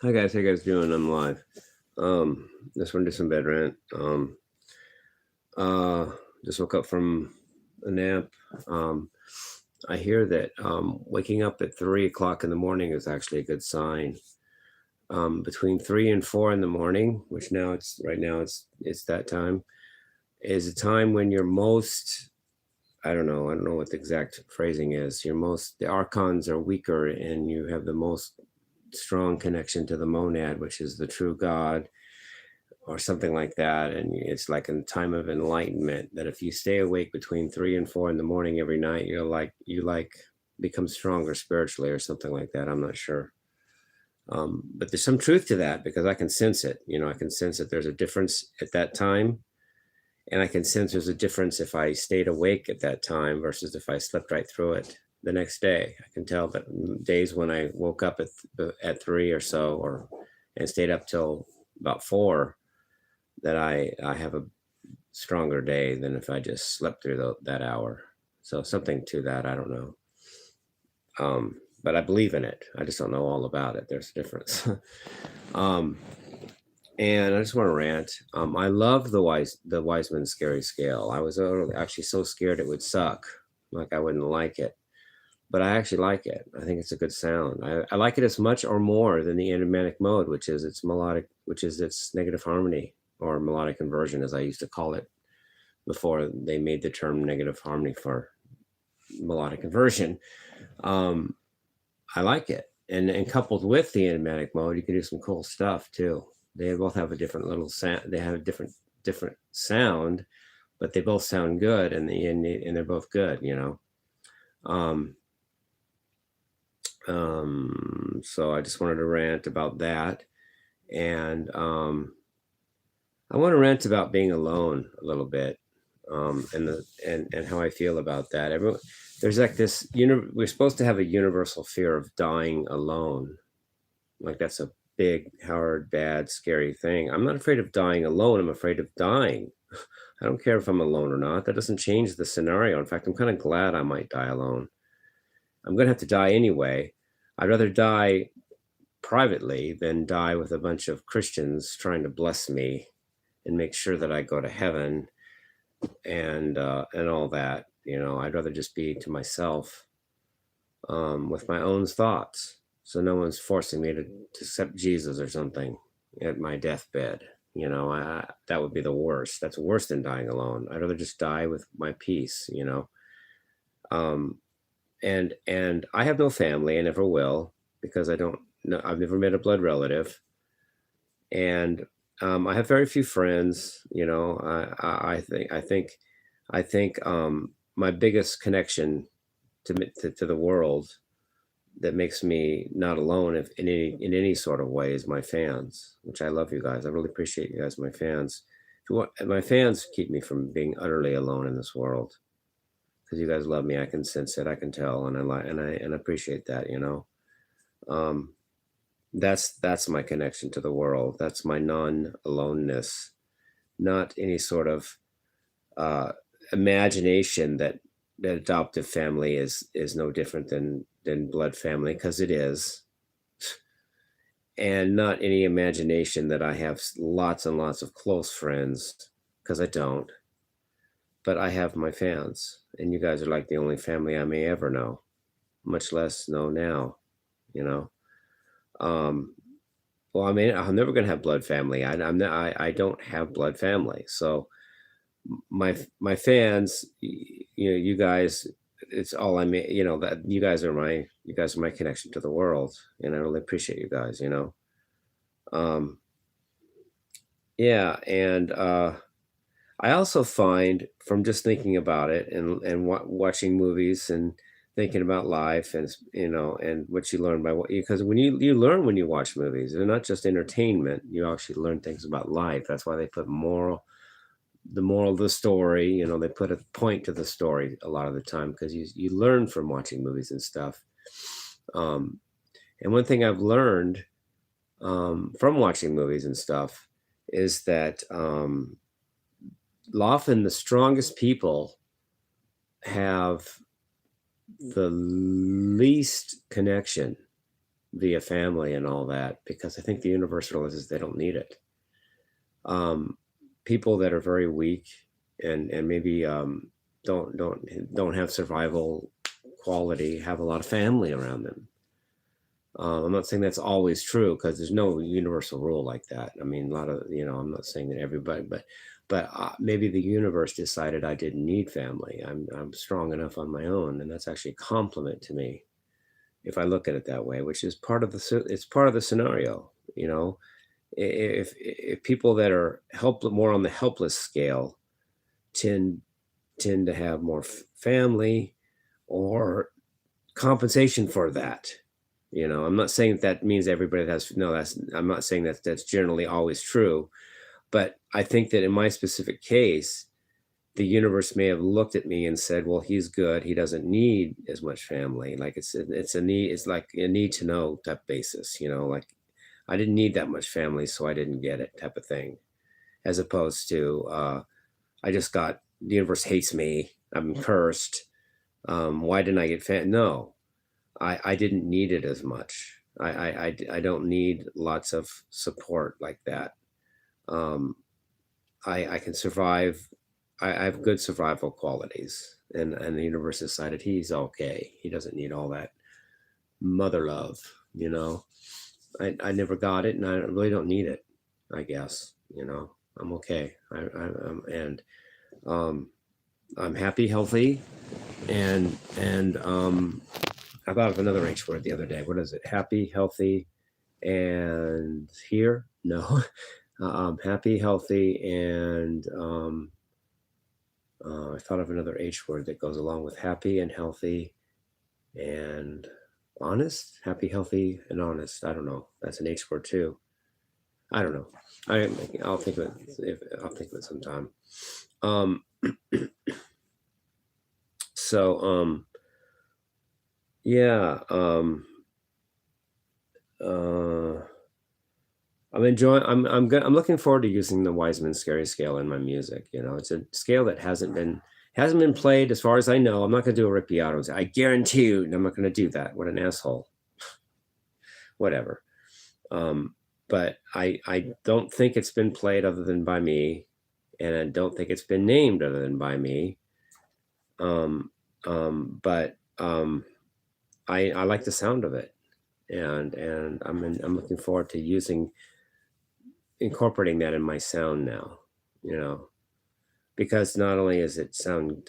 Hi guys, how you guys doing? I'm live. Just want to do some bed rant. Uh, just woke up from a nap. Um, I hear that waking up at 3 o'clock in the morning is actually a good sign. Between 3 and 4 in the morning, which now it's right now it's that time, is a time when you're most. I don't know what the exact phrasing is. The archons are weaker, and you have the most strong connection to the monad, which is the true God or something like that. And it's like a time of enlightenment that if you stay awake between 3 and 4 in the morning every night, you become stronger spiritually or something like that. I'm not sure. But there's some truth to that because I can sense it. I can sense that there's a difference at that time. And I can sense there's a difference if I stayed awake at that time versus if I slept right through it the next day. I can tell that days when I woke up at 3 or so, and stayed up till about 4, that I have a stronger day than if I just slept through that hour. So something to that, I don't know. But I believe in it. I just don't know all about it. There's a difference. And I just want to rant. I love the Wiseman scary scale. I was actually so scared it would suck, like I wouldn't like it. But I actually like it. I think it's a good sound. I like it as much or more than the enigmatic mode, which is its negative harmony, or melodic inversion, as I used to call it before they made the term negative harmony for melodic inversion. I like it. And coupled with the enigmatic mode, you can do some cool stuff too. They both have a different little sound. They have a different sound, but they both sound good, and they're both good, So I just wanted to rant about that. And I want to rant about being alone a little bit, and how I feel about that. There's like this, we're supposed to have a universal fear of dying alone. Like that's a big, hard, bad, scary thing. I'm not afraid of dying alone. I'm afraid of dying. I don't care if I'm alone or not. That doesn't change the scenario. In fact, I'm kind of glad I might die alone. I'm going to have to die anyway. I'd rather die privately than die with a bunch of Christians trying to bless me and make sure that I go to heaven and all that. I'd rather just be to myself, with my own thoughts. So no one's forcing me to accept Jesus or something at my deathbed. That would be the worst. That's worse than dying alone. I'd rather just die with my peace. And I have no family. I never will, because I don't know. I've never met a blood relative, and I have very few friends. I think my biggest connection to the world that makes me not alone in any sort of way is my fans, which I love you guys. I really appreciate you guys, my fans. My fans keep me from being utterly alone in this world, because you guys love me. I can sense it. I can tell, and I appreciate that. That's my connection to the world. That's my non-aloneness, not any sort of imagination that adoptive family is no different than blood family, because it is. And not any imagination that I have lots and lots of close friends, because I don't. But I have my fans, and you guys are like the only family I may ever know, much less know now. Well, I mean, I'm never going to have blood family. I don't have blood family. So my fans, you guys, it's all I mean. That you guys are my connection to the world, and I really appreciate you guys. Yeah, and I also find, from just thinking about it and watching movies and thinking about life, and and what you learn because when you learn when you watch movies, they're not just entertainment. You actually learn things about life. That's why they put the moral of the story. They put a point to the story a lot of the time, because you learn from watching movies and stuff. And one thing I've learned from watching movies and stuff is that often the strongest people have the least connection via family and all that, because I think the universe realizes they don't need it. Um, People that are very weak and maybe don't have survival quality have a lot of family around them. I'm not saying that's always true, because there's no universal rule like that. I mean, a lot of, I'm not saying that everybody, but maybe the universe decided I didn't need family. I'm strong enough on my own, and that's actually a compliment to me if I look at it that way, which is it's part of the scenario. If people that are more on the helpless scale tend to have more family or compensation for that. I'm not saying that means everybody has, no, I'm not saying that's generally always true, but I think that in my specific case, the universe may have looked at me and said, well, he's good. He doesn't need as much family. Like it's a need. It's like a need to know type basis, like I didn't need that much family, so I didn't get it type of thing. As opposed to, I just got, the universe hates me. I'm cursed. Why didn't I get No, I didn't need it as much. I don't need lots of support like that. I can survive. I have good survival qualities, and the universe decided he's okay. He doesn't need all that mother love. I never got it, and I really don't need it. I guess I'm okay. I'm happy, healthy, and I thought of another H word the other day. What is it? Happy, healthy, and here? No, happy, healthy, and I thought of another H word that goes along with happy and healthy and honest. Happy, healthy, and honest. I don't know. That's an H word too. I don't know. I'll think of it. I'll think of it sometime. So yeah. I'm looking forward to using the Wiseman scary scale in my music. It's a scale that hasn't been played as far as I know. I'm not going to do a rippiato and say, I guarantee you, I'm not going to do that. What an asshole. Whatever. But I don't think it's been played other than by me, and I don't think it's been named other than by me. But I like the sound of it, and I'm looking forward to incorporating that in my sound now, because not only does it sound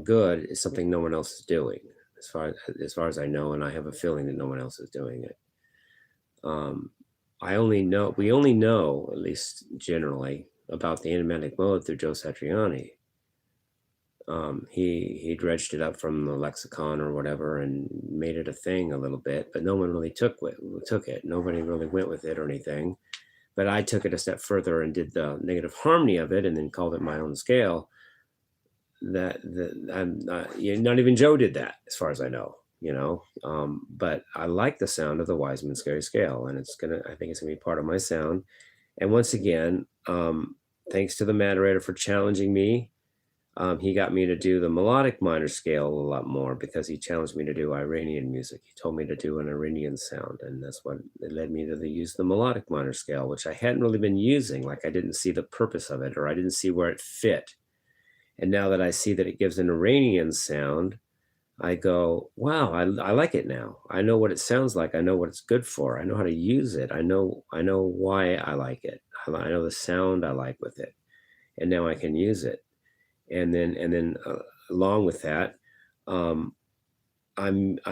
good, it's something no one else is doing as far as I know, and I have a feeling that no one else is doing it. We only know, at least generally, about the enigmatic mode through Joe Satriani. He dredged it up from the lexicon or whatever and made it a thing a little bit, but no one really took it. Nobody really went with it or anything. But I took it a step further and did the negative harmony of it, and then called it my own scale. Not even Joe did that, as far as I know. But I like the sound of the Wiseman scary scale, and I think it's gonna be part of my sound. And once again, thanks to the moderator for challenging me. He got me to do the melodic minor scale a lot more, because he challenged me to do Iranian music. He told me to do an Iranian sound, and that's what it led me to use the melodic minor scale, which I hadn't really been using. Like, I didn't see the purpose of it, or I didn't see where it fit. And now that I see that it gives an Iranian sound, I go, wow, I like it now. I know what it sounds like. I know what it's good for. I know how to use it. I know why I like it. I know the sound I like with it, and now I can use it. And then along with that, I'm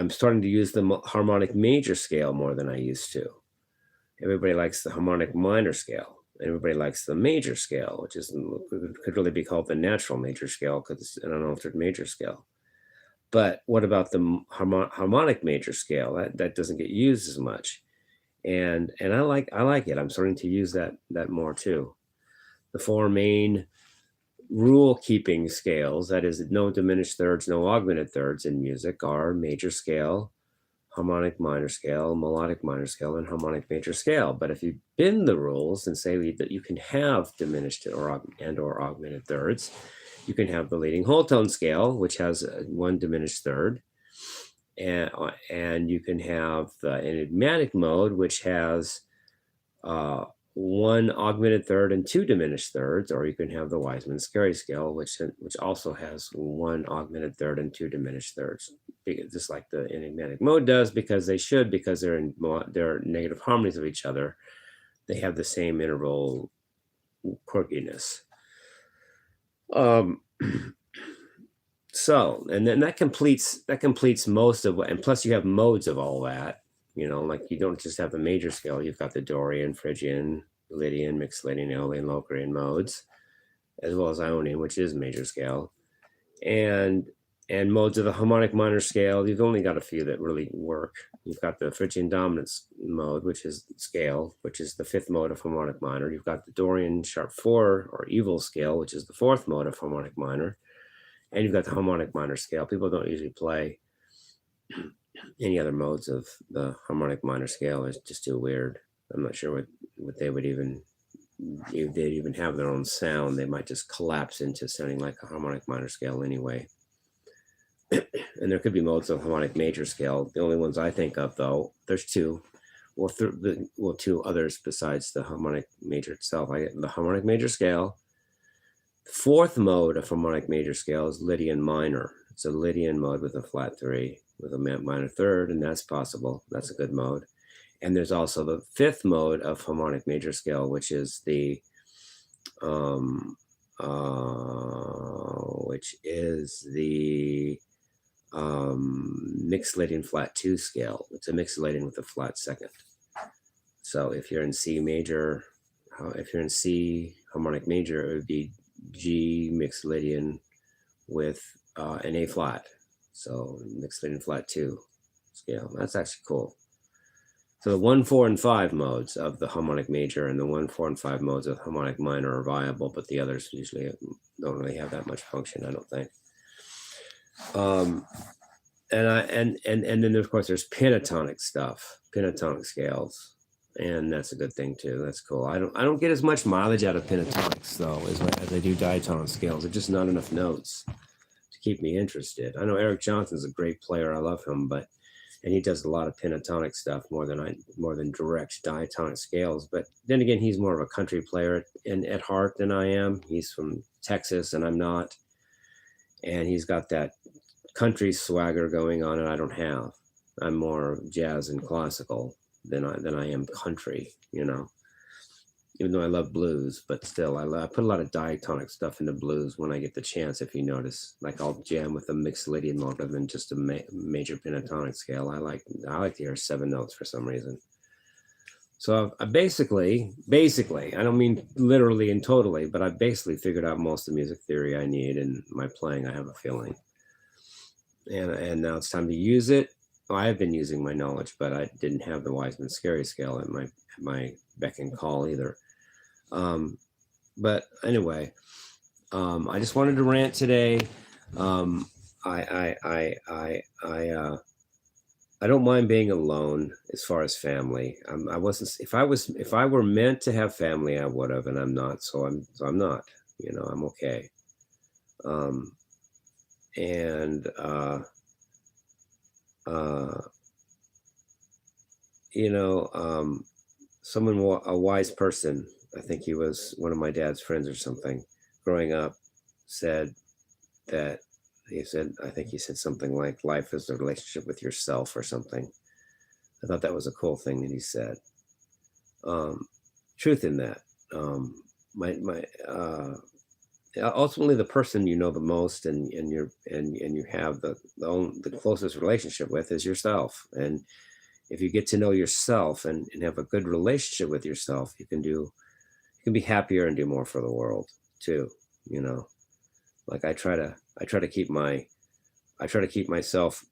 starting to use the harmonic major scale more than I used to. Everybody likes the harmonic minor scale. Everybody likes the major scale, which could really be called the natural major scale, because it's an unaltered major scale. But what about the harmonic major scale? That doesn't get used as much, and I like it. I'm starting to use that more too. The four main rule keeping scales, that is, no diminished thirds, no augmented thirds in music, are major scale, harmonic minor scale, melodic minor scale, and harmonic major scale. But if you bend the rules and say that you can have diminished or augmented thirds, you can have the leading whole tone scale, which has one diminished third, and you can have the enigmatic mode, which has one augmented third and two diminished thirds, or you can have the Wiseman scary scale, which also has one augmented third and two diminished thirds, just like the enigmatic mode does, because they're negative harmonies of each other. They have the same interval quirkiness. So, and then that completes most of what, and plus you have modes of all that. Like you don't just have the major scale, you've got the Dorian, Phrygian, Lydian, Mixed Lydian, Aeolian, Locrian modes, as well as Ionian, which is major scale. And modes of the harmonic minor scale, you've only got a few that really work. You've got the Phrygian dominance mode, which is scale, which is the fifth mode of harmonic minor. You've got the Dorian sharp 4 or evil scale, which is the fourth mode of harmonic minor. And you've got the harmonic minor scale. People don't usually play any other modes of the harmonic minor scale. It's just too weird. I'm not sure what they would even, if they'd even have their own sound. They might just collapse into sounding like a harmonic minor scale anyway. And there could be modes of harmonic major scale. The only ones I think of, though, there's two. Well, two others besides the harmonic major itself. I get the harmonic major scale. The fourth mode of harmonic major scale is Lydian minor. It's a Lydian mode with a flat 3 with a minor third, and that's possible. That's a good mode. And there's also the fifth mode of harmonic major scale, which is the mixed Lydian flat 2 scale. It's a mixed Lydian with a flat second. So if you're in C major, if you're in C harmonic major, it would be G mixed Lydian with an A flat. So mixed Lydian flat 2 scale. That's actually cool. So the 1, 4, and 5 modes of the harmonic major and the 1, 4, and 5 modes of harmonic minor are viable, but the others usually don't really have that much function, I don't think. And then of course there's pentatonic stuff, pentatonic scales, and that's a good thing too. That's cool. I don't get as much mileage out of pentatonics though as I do diatonic scales. They're just not enough notes to keep me interested. I know Eric Johnson's a great player. I love him, and he does a lot of pentatonic stuff more than direct diatonic scales. But then again, he's more of a country player at heart than I am. He's from Texas and I'm not. And he's got that country swagger going on, and I don't have. I'm more jazz and classical than I am country, even though I love blues, but still I put a lot of diatonic stuff into blues when I get the chance. If you notice, like I'll jam with a mixed Lydian more than just a major pentatonic scale. I like to hear 7 notes for some reason. So I basically, I don't mean literally and totally, but I basically figured out most of the music theory I need in my playing, I have a feeling. And now it's time to use it. Well, I have been using my knowledge, but I didn't have the Wiseman scary scale at my beck and call either. But anyway, I just wanted to rant today. I don't mind being alone as far as family. I wasn't. If I were meant to have family, I would have, and I'm not. So I'm not. I'm okay. A wise person, I think he was one of my dad's friends or something, growing up, said that I think he said something like life is a relationship with yourself or something. I thought that was a cool thing that he said. Truth in that. Ultimately, the person you know the most and you have the closest relationship with is yourself. And if you get to know yourself and have a good relationship with yourself, you can be happier and do more for the world too. Like I try to keep myself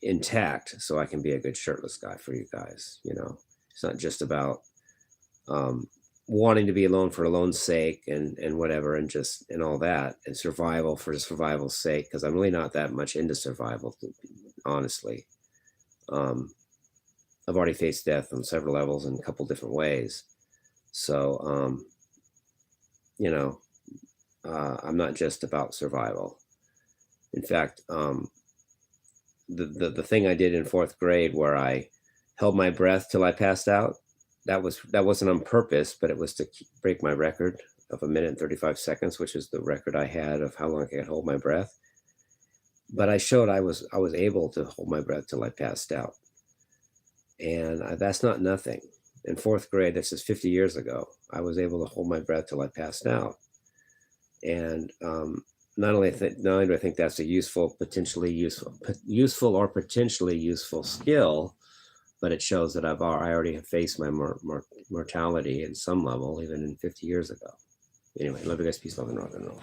intact so I can be a good shirtless guy for you guys. It's not just about wanting to be alone for alone's sake and whatever and all that and survival for survival's sake, because I'm really not that much into survival, honestly. I've already faced death on several levels in a couple different ways, so I'm not just about survival. In fact, the thing I did in fourth grade where I held my breath till I passed out. That wasn't on purpose, but it was to break my record of 1 minute and 35 seconds, which is the record I had of how long I could hold my breath. But I showed I was able to hold my breath till I passed out, and that's not nothing. In fourth grade, this is 50 years ago, I was able to hold my breath till I passed out. And not only do I think that's a useful or potentially useful skill, but it shows that I already have faced my mortality in some level, even in 50 years ago. Anyway, love you guys. Peace, love, and rock and roll.